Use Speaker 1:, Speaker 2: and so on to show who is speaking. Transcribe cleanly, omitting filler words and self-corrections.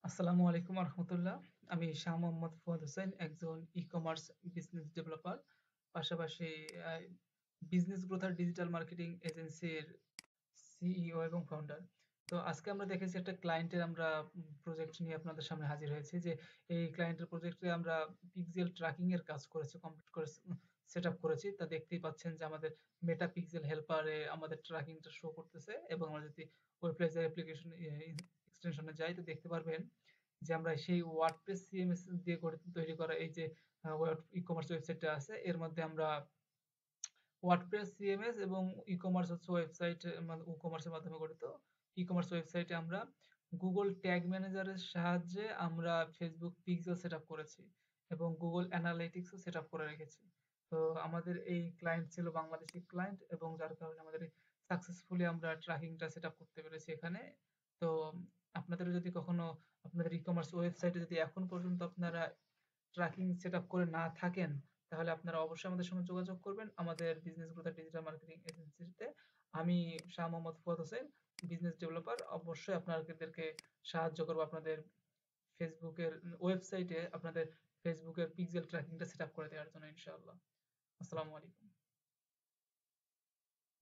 Speaker 1: আসসালামু আলাইকুম রহমতুল্লাহ। আমি শাহ মোহাম্মদ ফুয়াদ হোসেন, একজন ই-কমার্স বিজনেস ডেভেলপার। পাশাপাশি বিজনেস গ্রোথ আর ডিজিটাল মার্কেটিং এজেন্সির সিইও এবং ফাউন্ডার। তো আজকে আমরা দেখেছি একটা ক্লায়েন্টের আমরা প্রজেক্ট নিয়ে আপনাদের সামনে হাজির হয়েছি যে এই ক্লায়েন্টের প্রজেক্টে আমরা পিক্সেল ট্র্যাকিং এর কাজ করেছি, কমপ্লিট করে সেট আপ করেছি। তা দেখতেই পাচ্ছেন যে আমাদের মেটা পিক্সেল হেল্পারে আমাদের ট্র্যাকিংটা শো করতেছে, এবং আমরা যদি ওয়েব ব্রাউজার অ্যাপ্লিকেশন এক্সটেনশনে যাই তো দেখতে পারবেন যে আমরা সেই ওয়ার্ডপ্রেস সিএমএস দিয়ে তৈরি করা এই যে ই কমার্স ওয়েবসাইটটা আছে, এর মধ্যে আমরা ওয়ার্ডপ্রেস সিএমএস এবং ই কমার্স হচ্ছে ওয়েবসাইট, মানে ই কমার্সের মাধ্যমে গঠিত ই কমার্স ওয়েবসাইটে আমরা গুগল ট্যাগ ম্যানেজারের সাহায্যে আমরা ফেসবুক পিক্সেল সেট আপ করেছি এবং গুগল অ্যানালাইটিক্সও সেট আপ করে রেখেছি। তো আমাদের এই ক্লায়েন্ট ছিল বাংলাদেশি ক্লায়েন্ট, এবং যার কারণে আমাদের সাকসেসফুলি আমরা ট্র্যাকিংটা সেট আপ করতে পেরেছি এখানে। তো আপনাদের যদি কখনো আপনাদের ই কমার্স ওয়েবসাইটে যদি এখন পর্যন্ত আপনারা ট্র্যাকিং সেট আপ করে না থাকেন, তাহলে আপনারা অবশ্যই আমাদের সঙ্গে যোগাযোগ করবেন আমাদের বিজনেস গ্রোথ ডিজিটাল মার্কেটিং এজেন্সিতে। আমি শাহ মোহাম্মদ ফুয়াদ হোসেন, বিজনেস ডেভেলপার। অবশ্যই আপনাদেরকে সাহায্য করবো আপনাদের ফেসবুকের ওয়েবসাইটে আপনাদের ফেসবুকের পিক্সেল ট্র্যাকিংটা সেট আপ করে দেওয়ার জন্য, ইনশাআল্লাহ। আসসালামু আলাইকুম।